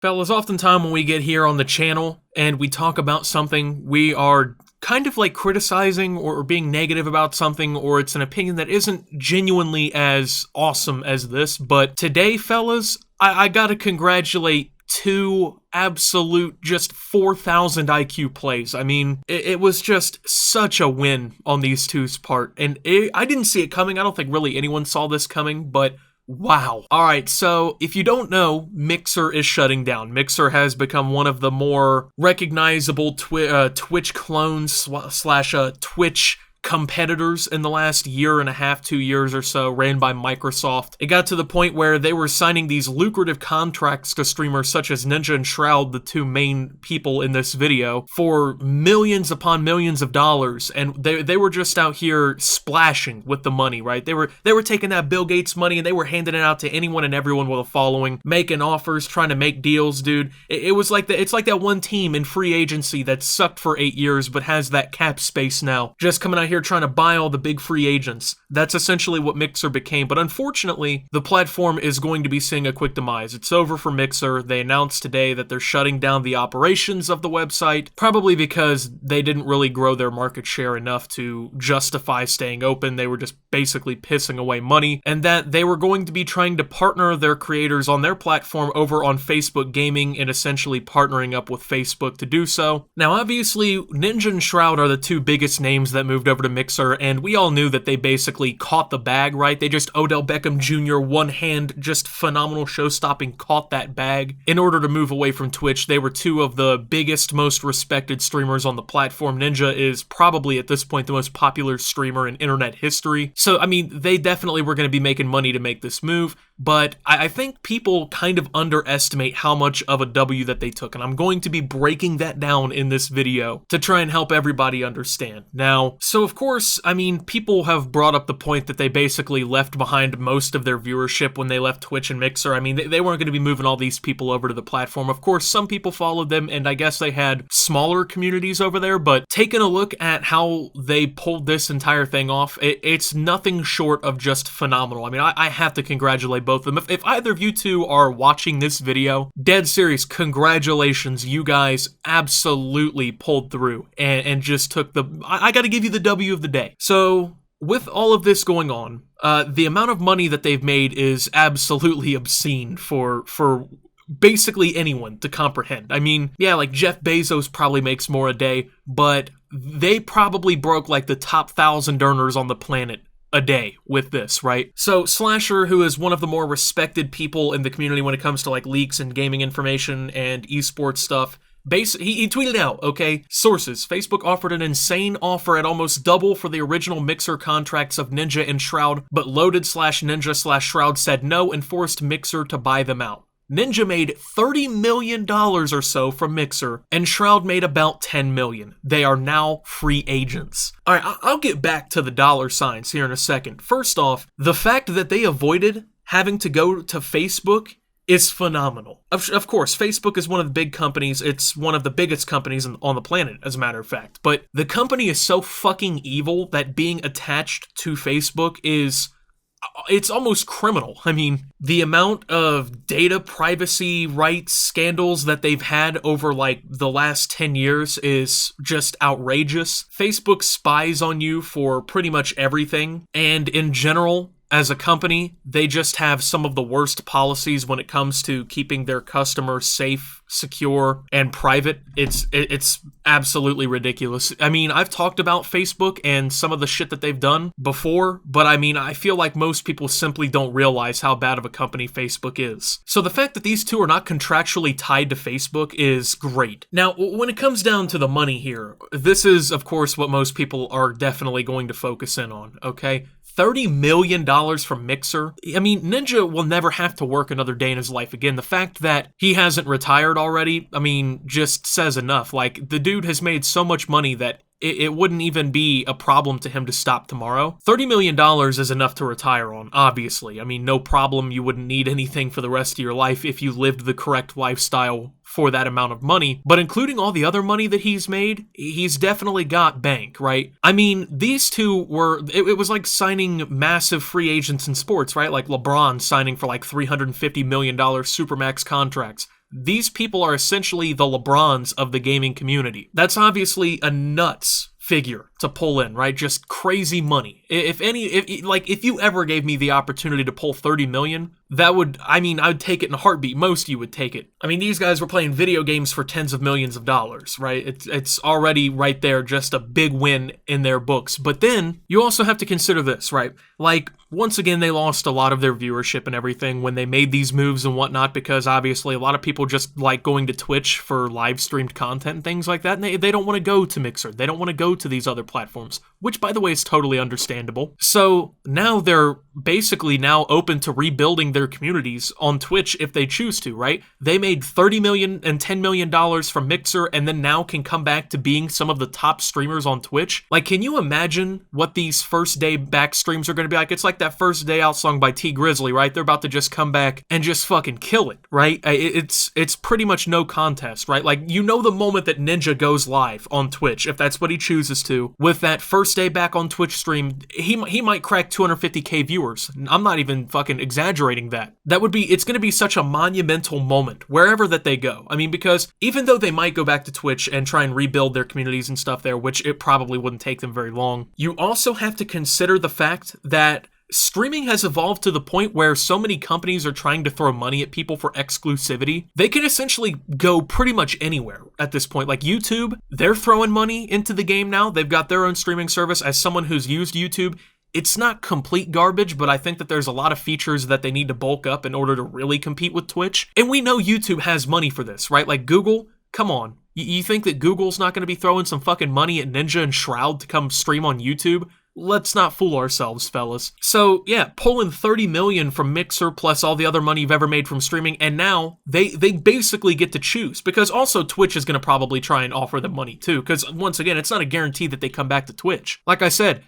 Fellas, oftentimes when we get here on the channel and we talk about something, we are kind of like criticizing or being negative about something, or it's an opinion that isn't genuinely as awesome as this. But today, fellas, I gotta congratulate two absolute just 4,000 IQ plays. I mean, it was just such a win on these two's part. And I didn't see it coming. I don't think really anyone saw this coming, but wow. Alright, so if you don't know, Mixer is shutting down. Mixer has become one of the more recognizable Twitch clones slash Twitch competitors in the last year and a half, 2 years or so, ran by Microsoft. It got to the point where they were signing these lucrative contracts to streamers such as Ninja and Shroud, the two main people in this video, for millions upon millions of dollars, and they were just out here splashing with the money, right? They were taking that Bill Gates money and they were handing it out to anyone and everyone with a following, making offers, trying to make deals, dude. It was like it's like that one team in free agency that sucked for 8 years but has that cap space now, just coming out here trying to buy all the big free agents. That's essentially what Mixer became, but unfortunately, the platform is going to be seeing a quick demise. It's over for Mixer. They announced today that they're shutting down the operations of the website, probably because they didn't really grow their market share enough to justify staying open. They were just basically pissing away money, and that they were going to be trying to partner their creators on their platform over on Facebook Gaming and essentially partnering up with Facebook to do so. Now, obviously, Ninja and Shroud are the two biggest names that moved over to Mixer, and we all knew that they basically caught the bag, right? They just Odell Beckham Jr. one hand, just phenomenal show-stopping, caught that bag in order to move away from Twitch. They were two of the biggest, most respected streamers on the platform. Ninja is probably at this point the most popular streamer in internet history. So, I mean, they definitely were going to be making money to make this move, but I think people kind of underestimate how much of a W that they took, and I'm going to be breaking that down in this video to try and help everybody understand. Now, so of course, I mean, people have brought up the point that they basically left behind most of their viewership when they left Twitch and Mixer. I mean, they weren't going to be moving all these people over to the platform. Of course, some people followed them, and I guess they had smaller communities over there, but taking a look at how they pulled this entire thing off, it's nothing short of just phenomenal. I mean, I have to congratulate both of them. If either of you two are watching this video, dead serious, congratulations. You guys absolutely pulled through and just took I gotta give you the W of the day. So, with all of this going on, the amount of money that they've made is absolutely obscene for basically anyone to comprehend. I mean, yeah, like Jeff Bezos probably makes more a day, but they probably broke like the top 1,000 earners on the planet a day with this, right? So Slasher, who is one of the more respected people in the community when it comes to like leaks and gaming information and esports stuff, he tweeted out, okay, sources, Facebook offered an insane offer at almost double for the original Mixer contracts of Ninja and Shroud, but Loaded/Ninja/Shroud said no and forced Mixer to buy them out. Ninja made $30 million or so from Mixer, and Shroud made about $10 million. They are now free agents. Alright, I'll get back to the dollar signs here in a second. First off, the fact that they avoided having to go to Facebook is phenomenal. Of course, Facebook is one of the big companies. It's one of the biggest companies on the planet, as a matter of fact. But the company is so fucking evil that being attached to Facebook it's almost criminal. I mean, the amount of data privacy rights scandals that they've had over like the last 10 years is just outrageous. Facebook spies on you for pretty much everything, and in general, as a company, they just have some of the worst policies when it comes to keeping their customers safe, secure, and private. It's absolutely ridiculous. I mean, I've talked about Facebook and some of the shit that they've done before, but I mean, I feel like most people simply don't realize how bad of a company Facebook is. So the fact that these two are not contractually tied to Facebook is great. Now, when it comes down to the money here, this is, of course, what most people are definitely going to focus in on, okay? $30 million from Mixer. I mean, Ninja will never have to work another day in his life again. The fact that he hasn't retired already, I mean, just says enough. Like, the dude has made so much money that it wouldn't even be a problem to him to stop tomorrow. $30 million is enough to retire on, obviously. I mean, no problem. You wouldn't need anything for the rest of your life if you lived the correct lifestyle for that amount of money. But including all the other money that he's made, he's definitely got bank, right? I mean, these two it was like signing massive free agents in sports, right? Like LeBron signing for like $350 million Supermax contracts. these people are essentially the LeBrons of the gaming community. That's obviously a nuts figure to pull in, right? Just crazy money. If you ever gave me the opportunity to pull 30 million, I would take it in a heartbeat. Most of you would take it. I mean, these guys were playing video games for tens of millions of dollars, right? It's already right there, just a big win in their books. But then you also have to consider this, right? Like, once again, they lost a lot of their viewership and everything when they made these moves and whatnot, because obviously a lot of people just like going to Twitch for live streamed content and things like that, and they don't want to go to Mixer. They don't want to go to these other platforms, which, by the way, is totally understandable. So now they're basically now open to rebuilding their communities on Twitch if they choose to, right? They made $30 million and $10 million from Mixer, and then now can come back to being some of the top streamers on Twitch. Like, can you imagine what these first day back streams are going to be like? It's like that first day out song by T Grizzly, right? They're about to just come back and just fucking kill it, right? It's pretty much no contest, right? Like, you know, the moment that Ninja goes live on Twitch, if that's what he chooses to, with that first day back on Twitch stream, he might crack 250k viewers. I'm not even fucking exaggerating that. It's going to be such a monumental moment wherever that they go. I mean, because even though they might go back to Twitch and try and rebuild their communities and stuff there, which it probably wouldn't take them very long, you also have to consider the fact that streaming has evolved to the point where so many companies are trying to throw money at people for exclusivity. They can essentially go pretty much anywhere at this point. Like YouTube, they're throwing money into the game now. They've got their own streaming service. As someone who's used YouTube, it's not complete garbage, but I think that there's a lot of features that they need to bulk up in order to really compete with Twitch. And we know YouTube has money for this, right? Like Google, come on. You think that Google's not going to be throwing some fucking money at Ninja and Shroud to come stream on YouTube? Let's not fool ourselves, fellas. So, yeah, pulling 30 million from Mixer plus all the other money you've ever made from streaming, and now they basically get to choose, because also Twitch is going to probably try and offer them money too, because once again, it's not a guarantee that they come back to Twitch. Like I said,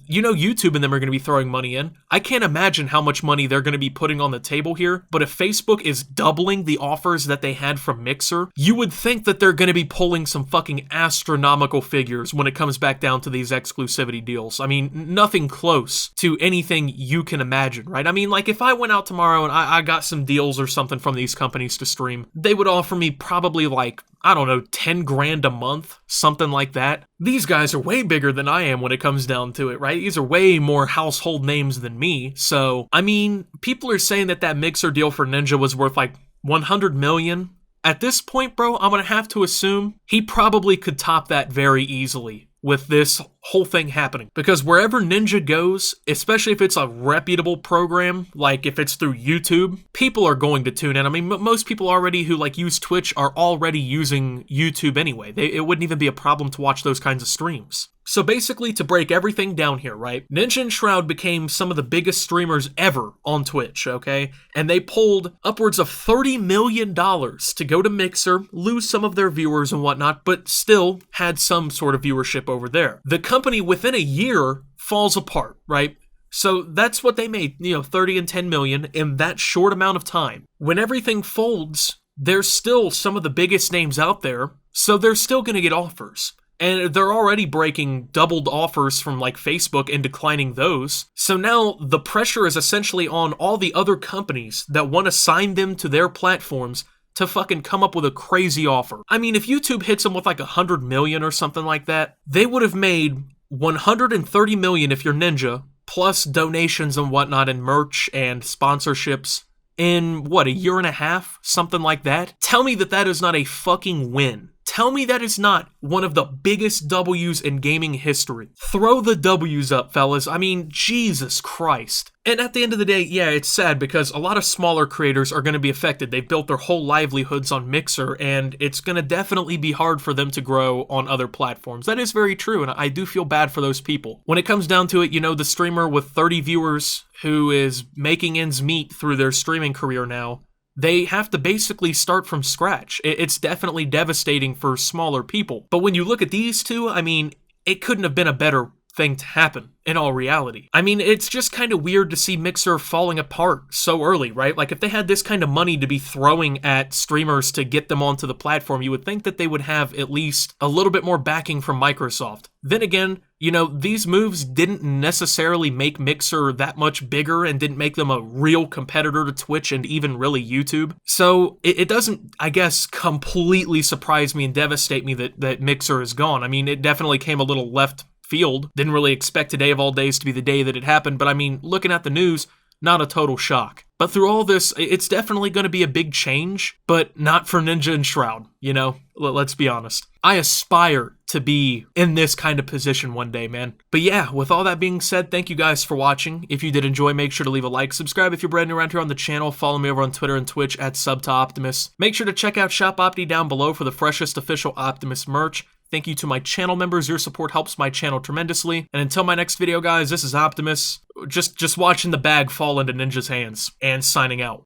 you know, YouTube and them are going to be throwing money in. I can't imagine how much money they're going to be putting on the table here, but if Facebook is doubling the offers that they had from Mixer, you would think that they're going to be pulling some fucking astronomical figures when it comes back down to these exclusivity deals. I mean, nothing close to anything you can imagine, right? I mean, like, if I went out tomorrow and I got some deals or something from these companies to stream, they would offer me probably like, I don't know, 10 grand a month, something like that. These guys are way bigger than I am when it comes down to it, right? These are way more household names than me. So, I mean, people are saying that Mixer deal for Ninja was worth like 100 million. At this point, bro, I'm gonna have to assume he probably could top that very easily with this whole thing happening. Because wherever Ninja goes, especially if it's a reputable program, like if it's through YouTube, people are going to tune in. I mean, most people already who like use Twitch are already using YouTube anyway. It wouldn't even be a problem to watch those kinds of streams. So basically, to break everything down here, right? Ninja and Shroud became some of the biggest streamers ever on Twitch, okay? And they pulled upwards of $30 million to go to Mixer, lose some of their viewers and whatnot, but still had some sort of viewership over there. The company within a year falls apart, right? So that's what they made, 30 and 10 million in that short amount of time. When everything folds, there's still some of the biggest names out there, so they're still going to get offers. And they're already breaking doubled offers from like Facebook and declining those. So now the pressure is essentially on all the other companies that want to sign them to their platforms to fucking come up with a crazy offer. I mean, if YouTube hits them with like 100 million or something like that, they would have made 130 million if you're Ninja, plus donations and whatnot and merch and sponsorships in, what, a year and a half? Something like that? Tell me that is not a fucking win. Tell me that is not one of the biggest W's in gaming history. Throw the W's up, fellas. I mean, Jesus Christ. And at the end of the day, yeah, it's sad because a lot of smaller creators are going to be affected. They've built their whole livelihoods on Mixer, and it's going to definitely be hard for them to grow on other platforms. That is very true, and I do feel bad for those people. When it comes down to it, the streamer with 30 viewers who is making ends meet through their streaming career now, they have to basically start from scratch. It's definitely devastating for smaller people. But when you look at these two, I mean, it couldn't have been a better thing to happen in all reality. I mean, it's just kind of weird to see Mixer falling apart so early, right? Like, if they had this kind of money to be throwing at streamers to get them onto the platform, you would think that they would have at least a little bit more backing from Microsoft. Then again, you know, these moves didn't necessarily make Mixer that much bigger and didn't make them a real competitor to Twitch and even really YouTube. So it doesn't, I guess, completely surprise me and devastate me that Mixer is gone. I mean, it definitely came a little left field. Didn't really expect today of all days to be the day that it happened, but I mean, looking at the news, not a total shock. But through all this, it's definitely going to be a big change, but not for Ninja and Shroud, you know? Let's be honest. I aspire to be in this kind of position one day, man. But yeah, with all that being said, thank you guys for watching. If you did enjoy, make sure to leave a like, subscribe if you're brand new around here on the channel, follow me over on Twitter and Twitch at @SubToOptimus. Make sure to check out Shop Opti down below for the freshest official Optimus merch. Thank you to my channel members. Your support helps my channel tremendously. And until my next video, guys, this is Optimus. Just watching the bag fall into Ninja's hands and signing out.